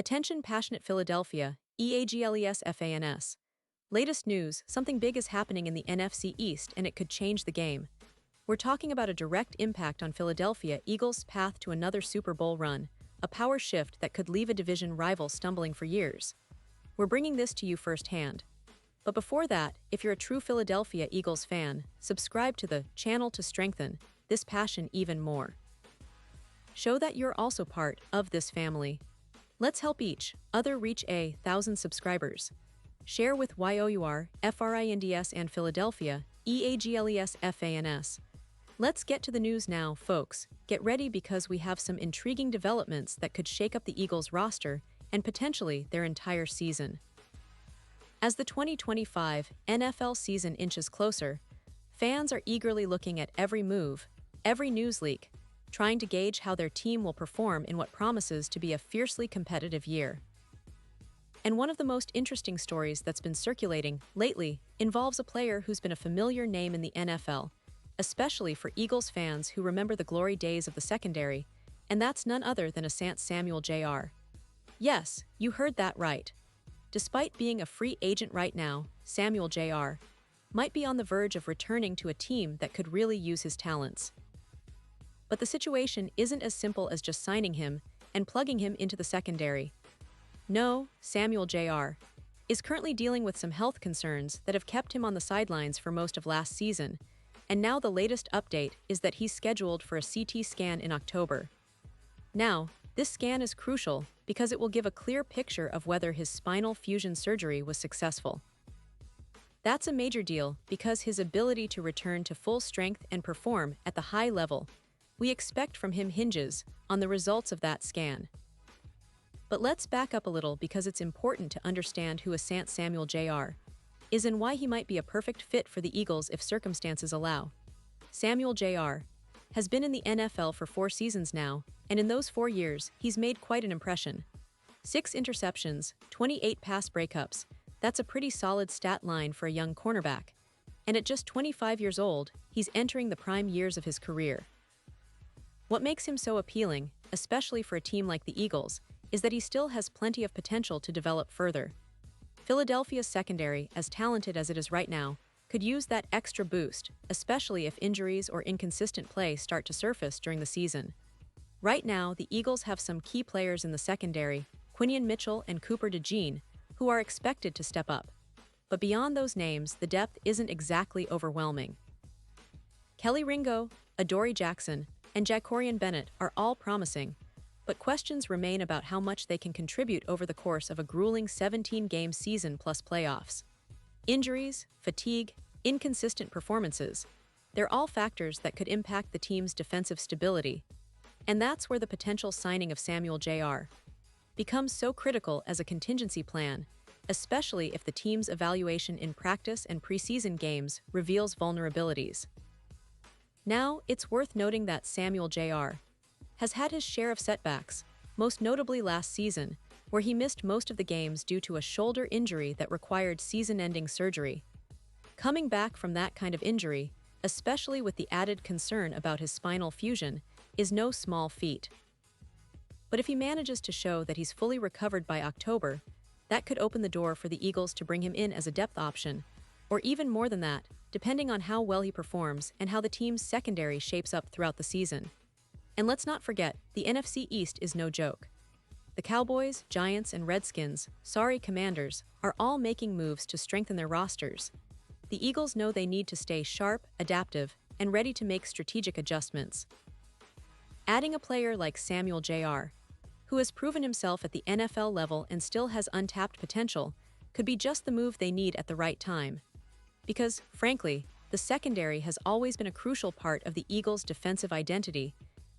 Attention passionate Philadelphia, EAGLES. Latest news, something big is happening in the NFC East and it could change the game. We're talking about a direct impact on Philadelphia Eagles' path to another Super Bowl run, a power shift that could leave a division rival stumbling for years. We're bringing this to you firsthand. But before that, if you're a true Philadelphia Eagles fan, subscribe to the channel to strengthen this passion even more. Show that you're also part of this family. Let's help each other reach 1,000 subscribers. Share with YOUR, FRINDS and Philadelphia, EAGLES. Let's get to the news now, folks. Get ready because we have some intriguing developments that could shake up the Eagles roster and potentially their entire season. As the 2025 NFL season inches closer, fans are eagerly looking at every move, every news leak, trying to gauge how their team will perform in what promises to be a fiercely competitive year. And one of the most interesting stories that's been circulating lately involves a player who's been a familiar name in the NFL, especially for Eagles fans who remember the glory days of the secondary, and that's none other than Samuel Jr. Yes, you heard that right. Despite being a free agent right now, Samuel Jr. might be on the verge of returning to a team that could really use his talents. But the situation isn't as simple as just signing him and plugging him into the secondary. No, Samuel Jr. is currently dealing with some health concerns that have kept him on the sidelines for most of last season, and now the latest update is that he's scheduled for a CT scan in October. Now, this scan is crucial because it will give a clear picture of whether his spinal fusion surgery was successful. That's a major deal because his ability to return to full strength and perform at the high level we expect from him hinges on the results of that scan. But let's back up a little because it's important to understand who Samuel Jr. is and why he might be a perfect fit for the Eagles if circumstances allow. Samuel Jr. has been in the NFL for 4 seasons now, and in those 4 years, he's made quite an impression. 6 interceptions, 28 pass breakups. That's a pretty solid stat line for a young cornerback. And at just 25 years old, he's entering the prime years of his career. What makes him so appealing, especially for a team like the Eagles, is that he still has plenty of potential to develop further. Philadelphia's secondary, as talented as it is right now, could use that extra boost, especially if injuries or inconsistent play start to surface during the season. Right now, the Eagles have some key players in the secondary, Quinion Mitchell and Cooper DeJean, who are expected to step up. But beyond those names, the depth isn't exactly overwhelming. Kelly Ringo, Adoree Jackson, and Jacorian Bennett are all promising, but questions remain about how much they can contribute over the course of a grueling 17-game season plus playoffs. Injuries, fatigue, inconsistent performances, they're all factors that could impact the team's defensive stability. And that's where the potential signing of Samuel Jr. becomes so critical as a contingency plan, especially if the team's evaluation in practice and preseason games reveals vulnerabilities. Now, it's worth noting that Samuel Jr. has had his share of setbacks, most notably last season, where he missed most of the games due to a shoulder injury that required season-ending surgery. Coming back from that kind of injury, especially with the added concern about his spinal fusion, is no small feat. But if he manages to show that he's fully recovered by October, that could open the door for the Eagles to bring him in as a depth option, or even more than that, depending on how well he performs and how the team's secondary shapes up throughout the season. And let's not forget, the NFC East is no joke. The Cowboys, Giants, and Redskins, Commanders, are all making moves to strengthen their rosters. The Eagles know they need to stay sharp, adaptive, and ready to make strategic adjustments. Adding a player like Samuel Jr., who has proven himself at the NFL level and still has untapped potential, could be just the move they need at the right time. Because, frankly, the secondary has always been a crucial part of the Eagles' defensive identity,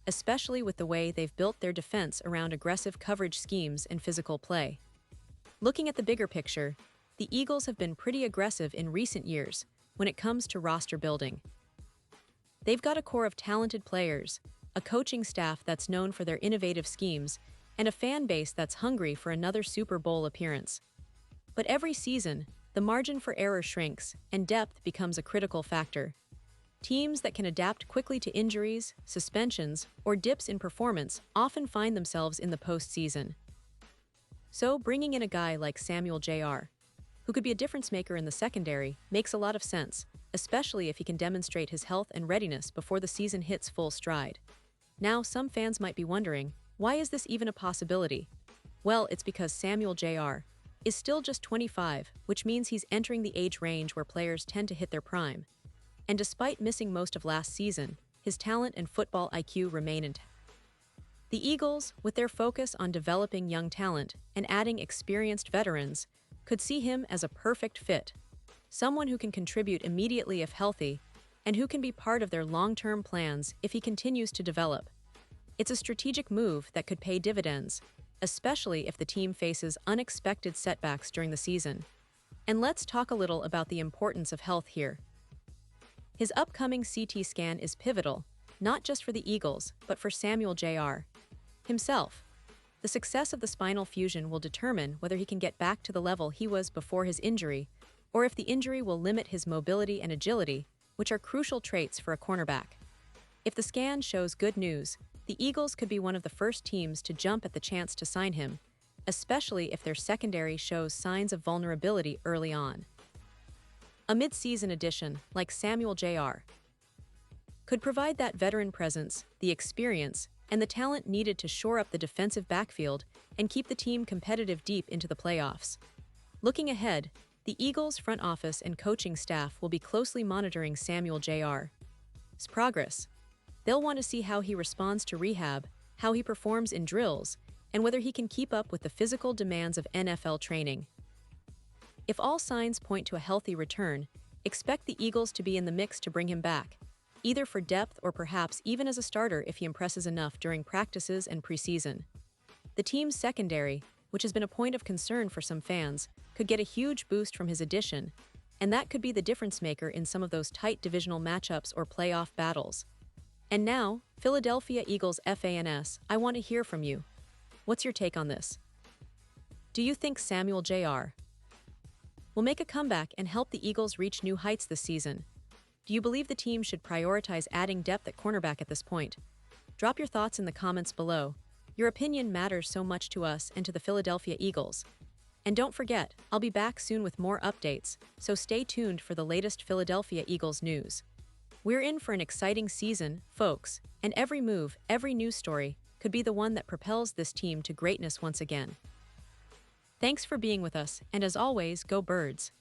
especially with the way they've built their defense around aggressive coverage schemes and physical play. Looking at the bigger picture, the Eagles have been pretty aggressive in recent years when it comes to roster building. They've got a core of talented players, a coaching staff that's known for their innovative schemes, and a fan base that's hungry for another Super Bowl appearance. But every season, the margin for error shrinks, and depth becomes a critical factor. Teams that can adapt quickly to injuries, suspensions, or dips in performance often find themselves in the postseason. So bringing in a guy like Samuel Jr., who could be a difference maker in the secondary, makes a lot of sense, especially if he can demonstrate his health and readiness before the season hits full stride. Now, some fans might be wondering, why is this even a possibility? Well, it's because Samuel Jr. is still just 25, which means he's entering the age range where players tend to hit their prime. And despite missing most of last season, his talent and football IQ remain intact. The Eagles, with their focus on developing young talent and adding experienced veterans, could see him as a perfect fit. Someone who can contribute immediately if healthy, and who can be part of their long-term plans if he continues to develop. It's a strategic move that could pay dividends, especially if the team faces unexpected setbacks during the season. And let's talk a little about the importance of health here. His upcoming CT scan is pivotal, not just for the Eagles, but for Samuel Jr. himself. The success of the spinal fusion will determine whether he can get back to the level he was before his injury, or if the injury will limit his mobility and agility, which are crucial traits for a cornerback. If the scan shows good news, the Eagles could be one of the first teams to jump at the chance to sign him, especially if their secondary shows signs of vulnerability early on. A mid-season addition, like Samuel Jr., could provide that veteran presence, the experience, and the talent needed to shore up the defensive backfield and keep the team competitive deep into the playoffs. Looking ahead, the Eagles' front office and coaching staff will be closely monitoring Samuel Jr.'s progress. They'll want to see how he responds to rehab, how he performs in drills, and whether he can keep up with the physical demands of NFL training. If all signs point to a healthy return, expect the Eagles to be in the mix to bring him back, either for depth or perhaps even as a starter if he impresses enough during practices and preseason. The team's secondary, which has been a point of concern for some fans, could get a huge boost from his addition, and that could be the difference maker in some of those tight divisional matchups or playoff battles. And now, Philadelphia Eagles fans, I want to hear from you. What's your take on this? Do you think Samuel Jr. will make a comeback and help the Eagles reach new heights this season? Do you believe the team should prioritize adding depth at cornerback at this point? Drop your thoughts in the comments below. Your opinion matters so much to us and to the Philadelphia Eagles. And don't forget, I'll be back soon with more updates, so stay tuned for the latest Philadelphia Eagles news. We're in for an exciting season, folks, and every move, every news story, could be the one that propels this team to greatness once again. Thanks for being with us, and as always, go Birds!